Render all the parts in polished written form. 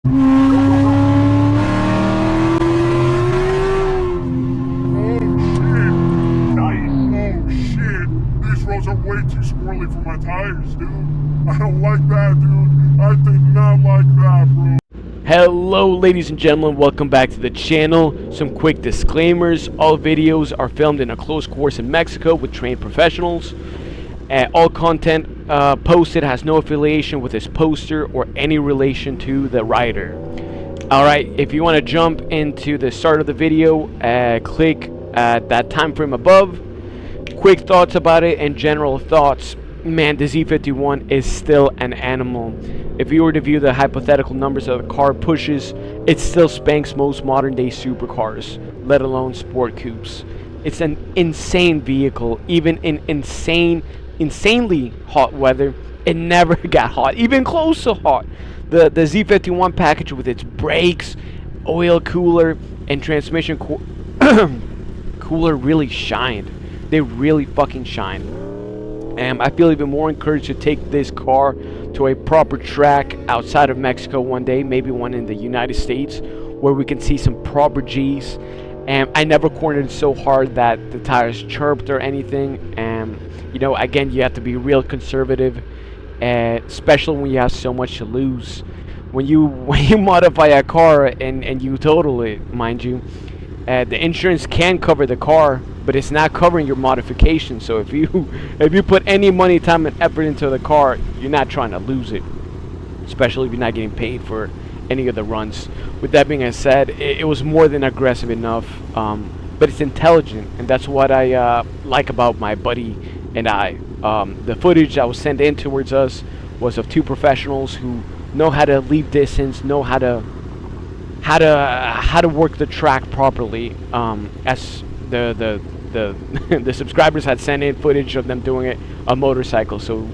Are way too squirrely for my tires, dude. I don't like that, dude. I did not like that, bro. Hello ladies and gentlemen, welcome back to the channel. Some quick disclaimers: all videos are filmed in a closed course in Mexico with trained professionals. All content posted has no affiliation with this poster or any relation to the rider. Alright, if you want to jump into the start of the video, click that time frame above. Quick thoughts about it and general thoughts. Man, the Z51 is still an animal. If you were to view the hypothetical numbers that the car pushes, it still spanks most modern day supercars, let alone sport coupes. It's an insane vehicle. Even in insanely hot weather, it never got hot, even close to hot. The Z51 package with its brakes, oil cooler, and transmission cooler really shined. They really fucking shine. And I feel even more encouraged to take this car to a proper track outside of Mexico one day, maybe one in the United States, where we can see some proper G's. And I never cornered it so hard that the tires chirped or anything. And you know, again, you have to be real conservative, especially when you have so much to lose. When you modify a car and you total it, mind you, the insurance can cover the car, but it's not covering your modification. So if you put any money, time, and effort into the car, you're not trying to lose it, especially if you're not getting paid for any of the runs. With that being said, it was more than aggressive enough, but it's intelligent, and that's what I like about my buddy and I. The footage that was sent in towards us was of two professionals who know how to leave distance, know how to work the track properly. As the subscribers had sent in footage of them doing it on motorcycles, so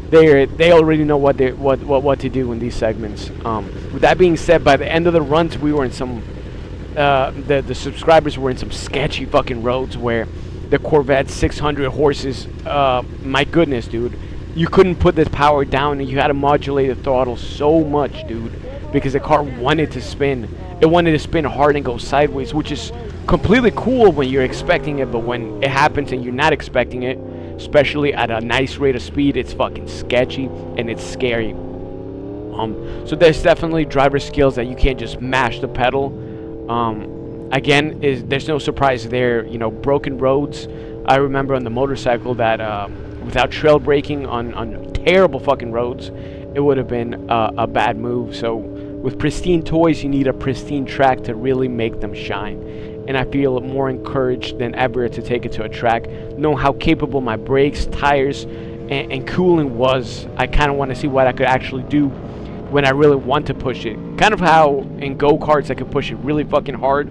they already know what to do in these segments. With that being said, by the end of the runs, we were in some the subscribers were in some sketchy fucking roads where the Corvette 600 horses, my goodness, dude, you couldn't put the power down and you had to modulate the throttle so much, dude, because the car wanted to spin. It wanted to spin hard and go sideways, which is completely cool when you're expecting it, but when it happens and you're not expecting it, especially at a nice rate of speed, it's fucking sketchy and it's scary. So there's definitely driver skills that you can't just mash the pedal. Again, there's no surprise there. You know, broken roads. I remember on the motorcycle that without trail braking on terrible fucking roads, it would have been a bad move. So with pristine toys, you need a pristine track to really make them shine. And I feel more encouraged than ever to take it to a track, knowing how capable my brakes, tires, and cooling was. I kind of want to see what I could actually do when I really want to push it. Kind of how in go-karts I could push it really fucking hard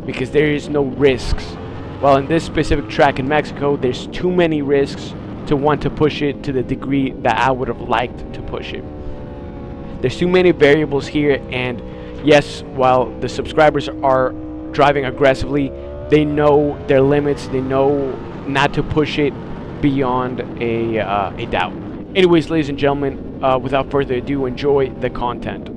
because there is no risks. Well, in this specific track in Mexico, there's too many risks to want to push it to the degree that I would have liked to push it. There's too many variables here, and yes, while the subscribers are driving aggressively, they know their limits. They know not to push it beyond a doubt. Anyways, ladies and gentlemen, without further ado, enjoy the content.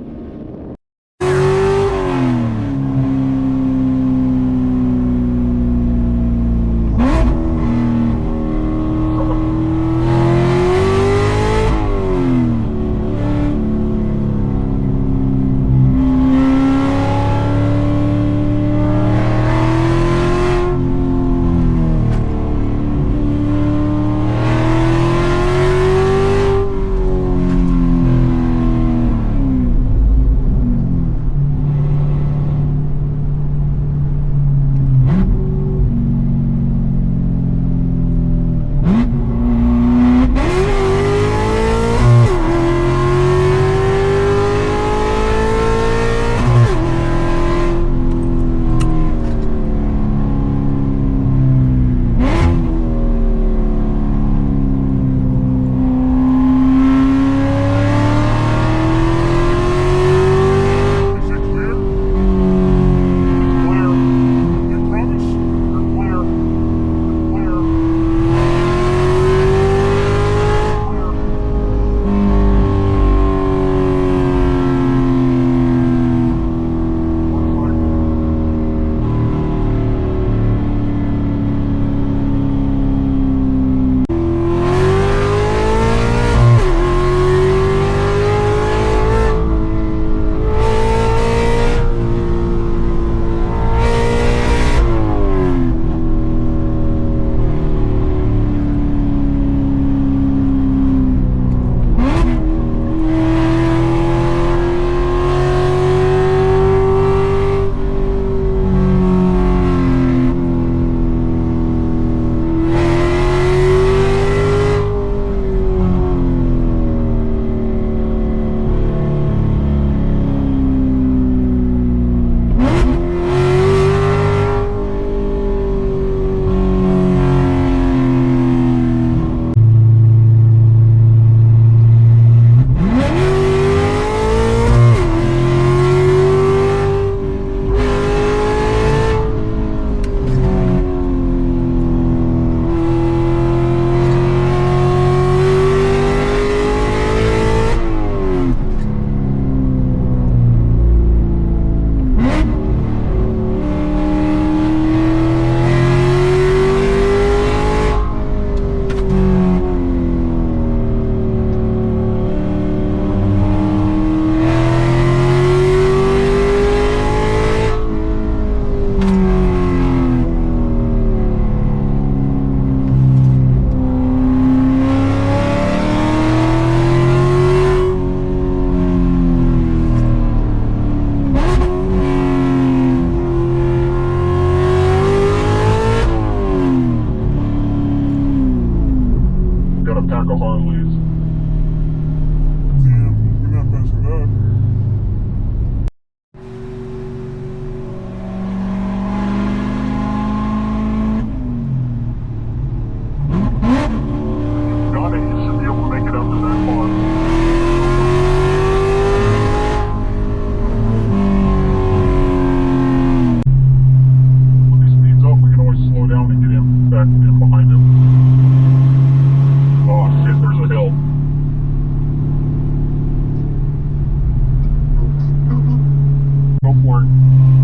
for it.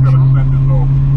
Gotta send it though.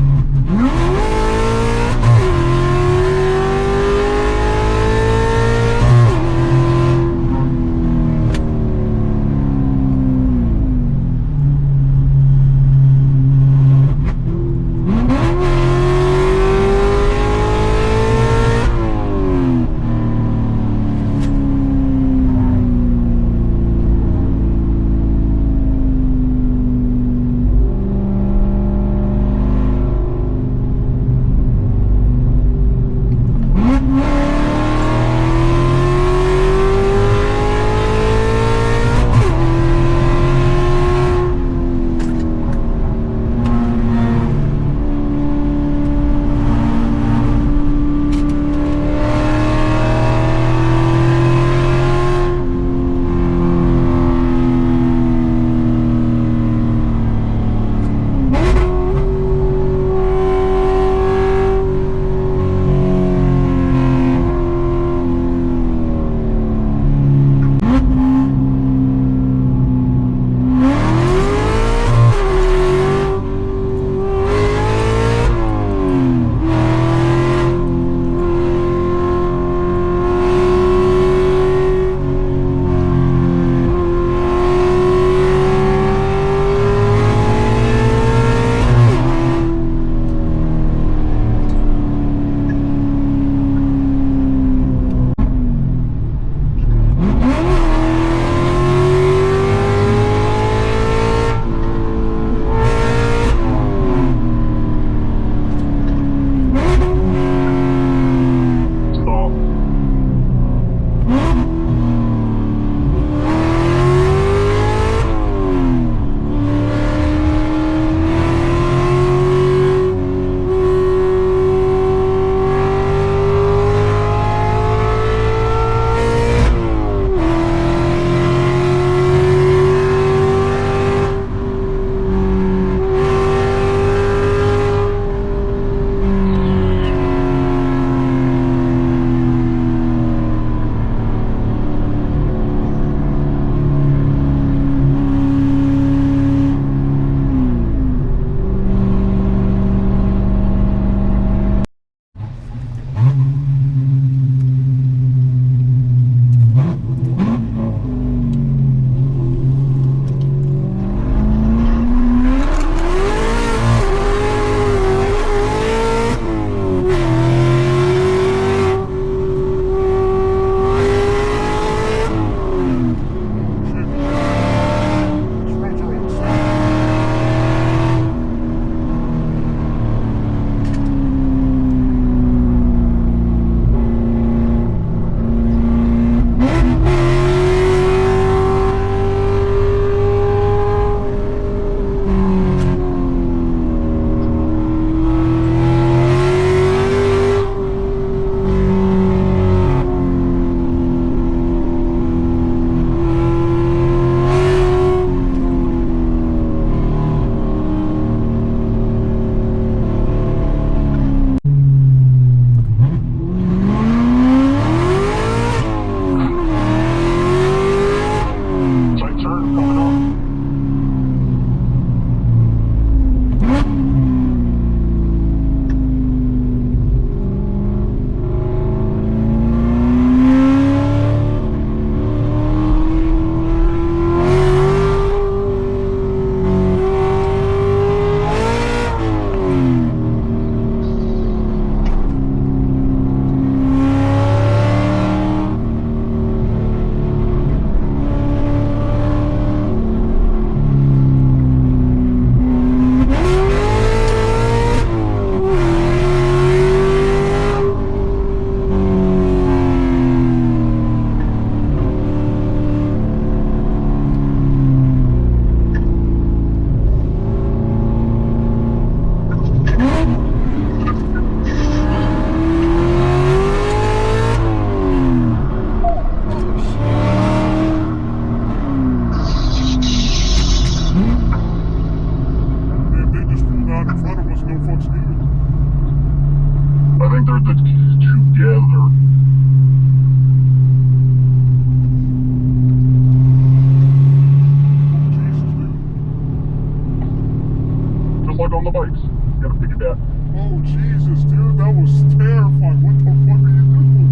just like on the bikes. You gotta piggyback. Oh, Jesus, dude, that was terrifying. What the fuck are you doing?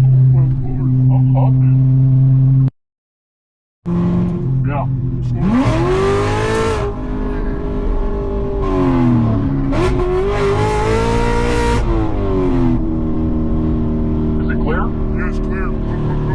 Oh, my Lord. I'm hopping. Yeah. Is it clear? Yeah, it's clear. Go, go, go.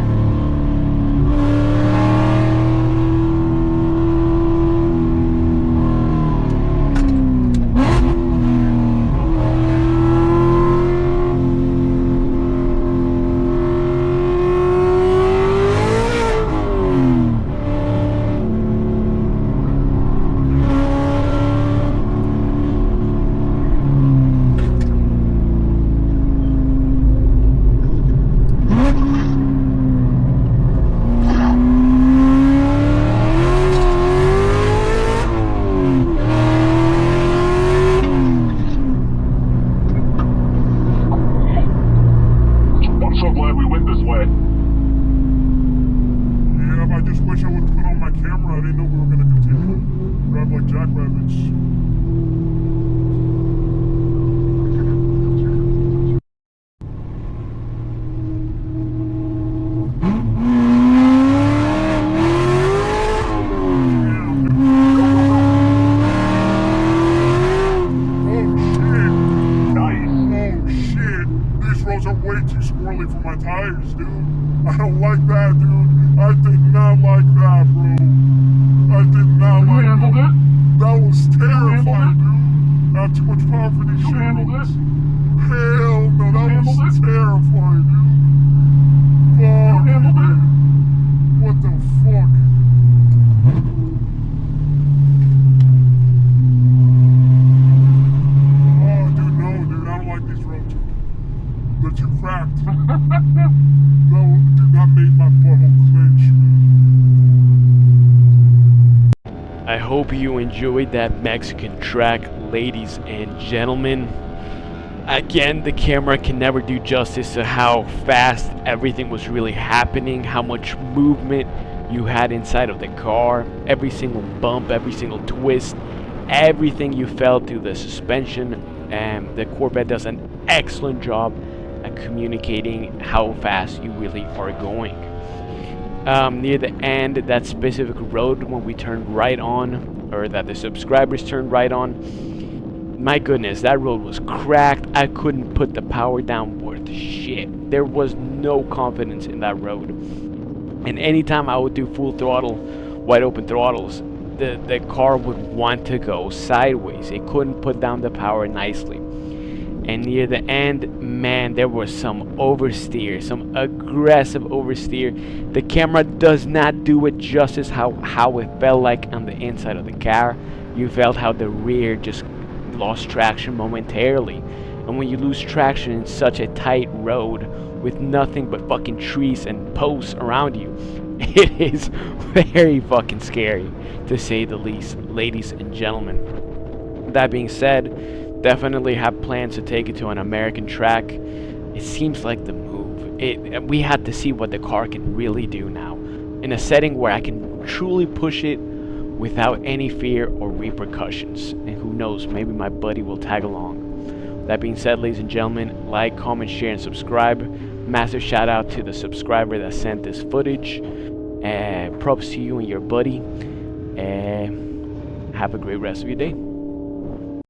I'm so glad we went this way. Yeah, I just wish I would have put on my camera. I didn't know we were going to continue to drive like jackrabbits. Are way too squirrely for my tires, dude. I don't like that, dude. I did not like that, bro. I did not like handled that. it? That was terrifying, handled dude. Not too much power for these You handled shit. it? Hell no, that handled was it? terrifying, dude. Fuck, handled it? dude. What the fuck? Oh, dude, no, dude. I don't like these roads. They're too cracked. No, dude, that made my butthole clench. I hope you enjoyed that Mexican track, ladies and gentlemen. Again, the camera can never do justice to how fast everything was really happening, how much movement you had inside of the car, every single bump, every single twist, everything you felt through the suspension. And the Corvette does an excellent job at communicating how fast you really are going. Near the end, that specific road when we turned right on, or that the subscribers turned right on, my goodness, that road was cracked. I couldn't put the power down worth shit. There was no confidence in that road. And anytime I would do full throttle, wide open throttles, the car would want to go sideways. It couldn't put down the power nicely. And near the end, man, there was some oversteer, some aggressive oversteer. The camera does not do it justice how it felt like on the inside of the car. You felt how the rear just lost traction momentarily. And when you lose traction in such a tight road with nothing but fucking trees and posts around you, it is very fucking scary, to say the least, ladies and gentlemen. That being said, definitely have plans to take it to an American track. It seems like the move. We had to see what the car can really do now, in a setting where I can truly push it without any fear or repercussions. And who knows, maybe my buddy will tag along. That being said, ladies and gentlemen, like, comment, share, and subscribe. Massive shout out to the subscriber that sent this footage. Props to you and your buddy. Have a great rest of your day.